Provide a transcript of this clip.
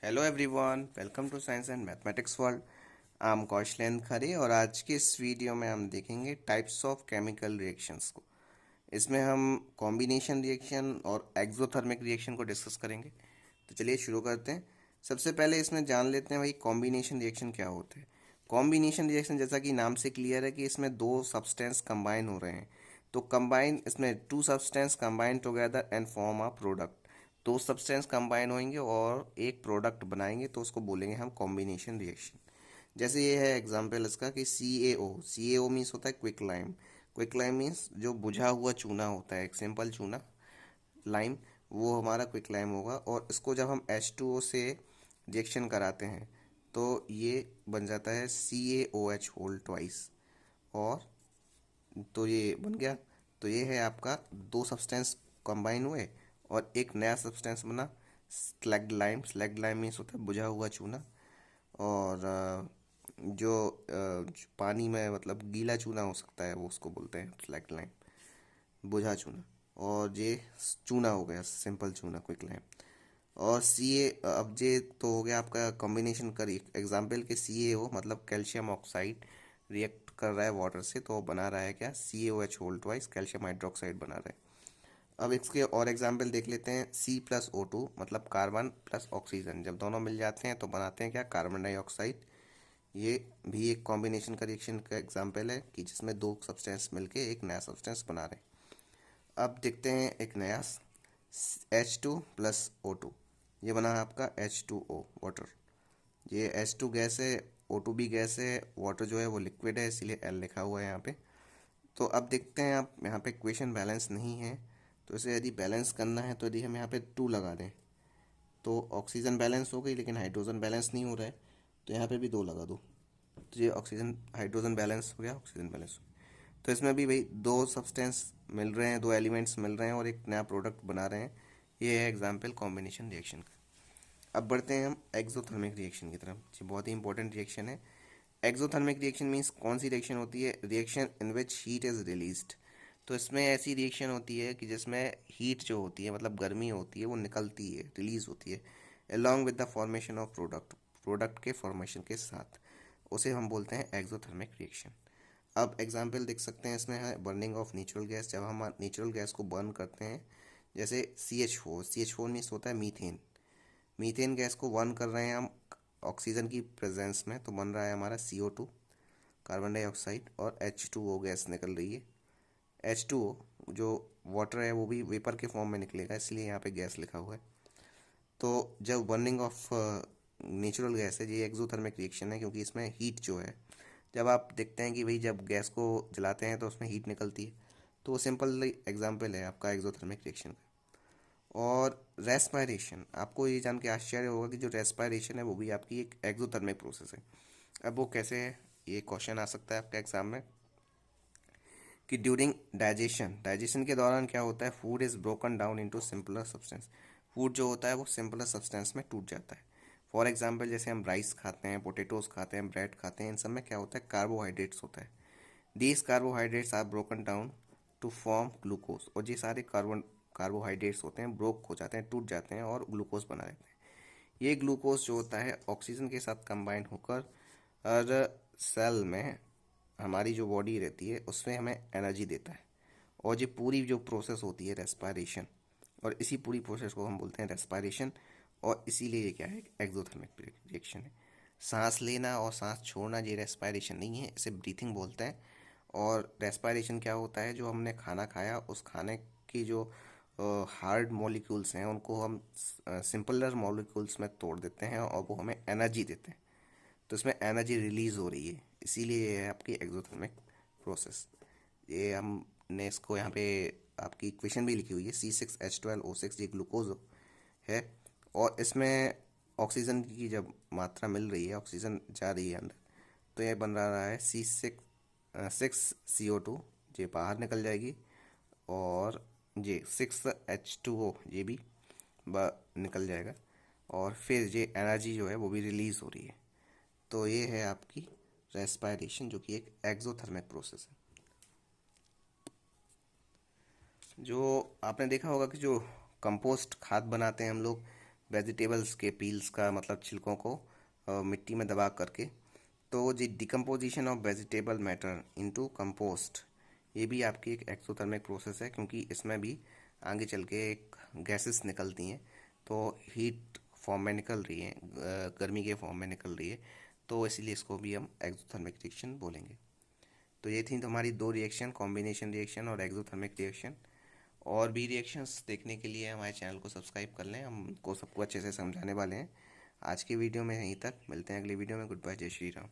Hello everyone, welcome to science and mathematics world. I am Kaushalendra Khare और आज के इस वीडियो में हम देखेंगे टाइप्स ऑफ केमिकल रिएक्शंस को। इसमें हम कॉम्बिनेशन रिएक्शन और एक्सोथर्मिक रिएक्शन को डिस्कस करेंगे। तो चलिए शुरू करते हैं। सबसे पहले इसमें जान लेते हैं भाई कॉम्बिनेशन रिएक्शन क्या होते हैं। कॉम्बिनेशन रिएक्शन जैसा कि नाम से क्लियर है कि इसमें दो सब्सटेंस कंबाइन हो रहे हैं। तो कंबाइन इसमें two substance combine together and form a product. दो सब्सटेंस कंबाइन होंगे और एक प्रोडक्ट बनाएंगे तो उसको बोलेंगे हम कॉम्बिनेशन रिएक्शन। जैसे ये है एग्जांपल इसका कि सी ए ओ मीन्स होता है quick lime. Quick lime means जो बुझा हुआ चूना होता है, एक सिंपल चूना लाइम, वो हमारा क्विक लाइम होगा। और इसको जब हम H2O से रिएक्शन कराते हैं तो ये बन जाता है CaOH होल ट्वाइस। और तो ये बन गया। तो ये है आपका दो सब्सटेंस कंबाइन हुए और एक नया सब्सटेंस बना slagged lime. Slagged lime means होता है बुझा हुआ चूना। और जो पानी में मतलब गीला चूना हो सकता है वो उसको बोलते हैं स्लैग्ड लाइम, बुझा चूना। और ये चूना हो गया, सिंपल चूना क्विक लाइम। और सी ए अब ये तो हो गया आपका कॉम्बिनेशन का एग्जाम्पल के CaO मतलब कैल्शियम ऑक्साइड रिएक्ट कर रहा है वाटर से तो वो बना रहा है क्या, CaOH whole twice calcium hydroxide बना रहा है। अब इसके और एग्जाम्पल देख लेते हैं। C+O2 मतलब कार्बन प्लस ऑक्सीजन जब दोनों मिल जाते हैं तो बनाते हैं क्या, कार्बन डाइऑक्साइड। ये भी एक कॉम्बिनेशन का रिएक्शन का एग्जाम्पल है कि जिसमें दो सब्सटेंस मिलके एक नया सब्सटेंस बना रहे हैं। अब देखते हैं एक नया H2+O2। ये बना है आपका H2O वाटर। ये H2 गैस है, O2 भी गैस है, वाटर जो है वो लिक्विड है, इसीलिए L लिखा हुआ है यहाँ पे। तो अब देखते हैं, आप यहाँ पे इक्वेशन बैलेंस नहीं है तो इसे यदि बैलेंस करना है तो यदि हम यहाँ पे 2 लगा दें तो ऑक्सीजन बैलेंस हो गई, लेकिन हाइड्रोजन बैलेंस नहीं हो रहा है तो यहाँ पे भी 2 लगा दो तो ये ऑक्सीजन हाइड्रोजन बैलेंस हो गया, ऑक्सीजन बैलेंस हो गया। तो इसमें भी भाई दो सब्सटेंस मिल रहे हैं, दो एलिमेंट्स मिल रहे हैं और एक नया प्रोडक्ट बना रहे हैं। ये है एग्जाम्पल कॉम्बिनेशन रिएक्शन का। अब बढ़ते हैं हम एक्सोथर्मिक रिएक्शन की तरफ। ये बहुत ही इंपॉर्टेंट रिएक्शन है। एक्सोथर्मिक रिएक्शन मीन्स कौन सी रिएक्शन होती है, reaction in which heat is released. तो इसमें ऐसी रिएक्शन होती है कि जिसमें हीट जो होती है मतलब गर्मी होती है वो निकलती है, रिलीज होती है along with the formation of product. Product के फॉर्मेशन के साथ उसे हम बोलते हैं एक्सोथर्मिक रिएक्शन। अब एग्जाम्पल देख सकते हैं इसमें है बर्निंग ऑफ नेचुरल गैस। जब हम नेचुरल गैस को बर्न करते हैं, जैसे सी एच फोर मीन्स होता है मीथेन। मीथेन गैस को बर्न कर रहे हैं हम ऑक्सीजन की प्रेजेंस में तो बन रहा है हमारा CO2 कार्बन डाइऑक्साइड और H2O गैस निकल रही है। H2O जो वाटर है वो भी वेपर के फॉर्म में निकलेगा, इसलिए यहाँ पे गैस लिखा हुआ है। तो जब बर्निंग ऑफ नेचुरल गैस है, ये एक्सोथर्मिक रिएक्शन है क्योंकि इसमें हीट जो है, जब आप देखते हैं कि भाई जब गैस को जलाते हैं तो उसमें हीट निकलती है, तो वो सिंपल एग्जांपल है आपका एक्सोथर्मिक रिएक्शन का। और रेस्पायरेशन, आपको ये जान के आश्चर्य होगा कि जो रेस्पायरेशन है वो भी आपकी एक एक्सोथर्मिक प्रोसेस है। अब वो कैसे है, ये क्वेश्चन आ सकता है आपके एग्जाम में कि ड्यूरिंग डाइजेशन, डाइजेशन के दौरान क्या होता है, food is broken down into simpler substance. Food जो होता है वो सिंपलर सब्सटेंस में टूट जाता है। फॉर एग्जांपल जैसे हम राइस खाते हैं, पोटेटोज खाते हैं, ब्रेड खाते हैं, इन सब में क्या होता है, कार्बोहाइड्रेट्स होता है। These carbohydrates are broken down to form glucose. और ये सारे कार्बोहाइड्रेट्स होते हैं ब्रोक हो जाते हैं, टूट जाते हैं और ग्लूकोज बना देते हैं। ये ग्लूकोज जो होता है ऑक्सीजन के साथ कंबाइन होकर हर सेल में हमारी जो बॉडी रहती है उसमें हमें एनर्जी देता है। और ये पूरी जो प्रोसेस होती है रेस्पायरेशन, और इसी पूरी प्रोसेस को हम बोलते हैं रेस्पायरेशन। और इसीलिए ये क्या है, एक्सोथर्मिक रिएक्शन है। सांस लेना और सांस छोड़ना ये रेस्पायरेशन नहीं है, इसे ब्रीथिंग बोलते हैं। और रेस्पायरेशन क्या होता है, जो हमने खाना खाया उस खाने की जो हार्ड मॉलिक्यूल्स हैं उनको हम सिंपलर मॉलिक्यूल्स में तोड़ देते हैं और वो हमें एनर्जी देते हैं। तो इसमें एनर्जी रिलीज हो रही है, इसीलिए ये है आपकी एक्सोथर्मिक प्रोसेस। ये हमने इसको यहाँ पे आपकी इक्वेशन भी लिखी हुई है, C6H12O6, ये ग्लूकोज है। और इसमें ऑक्सीजन की जब मात्रा मिल रही है, ऑक्सीजन जा रही है अंदर, तो ये बन रहा है C6 CO2, ये बाहर निकल जाएगी। और ये 6H2O ये भी निकल जाएगा। और फिर ये एनर्जी जो है वो भी रिलीज हो रही है। तो ये है आपकी रेस्पायरेशन, जो कि एक एक्सोथर्मिक प्रोसेस है। जो आपने देखा होगा कि जो कंपोस्ट खाद बनाते हैं हम लोग, वेजिटेबल्स के पील्स का मतलब छिलकों को मिट्टी में दबा करके। तो जी decomposition of vegetable matter into compost, ये भी आपकी एक एक्सोथर्मिक प्रोसेस है, क्योंकि इसमें भी आगे चल के एक गैसेस निकलती हैं। तो हीट फॉर्म में निकल रही है, गर्मी के फॉर्म में निकल रही है, तो इसीलिए इसको भी हम एक्सोथर्मिक रिएक्शन बोलेंगे। तो ये थी तुम्हारी दो रिएक्शन, कॉम्बिनेशन रिएक्शन और एक्सोथर्मिक रिएक्शन। और भी रिएक्शंस देखने के लिए हमारे चैनल को सब्सक्राइब कर लें, हमको सबको अच्छे से समझाने वाले हैं। आज की वीडियो में यहीं तक, मिलते हैं अगली वीडियो में। गुड बाय, जय श्री राम।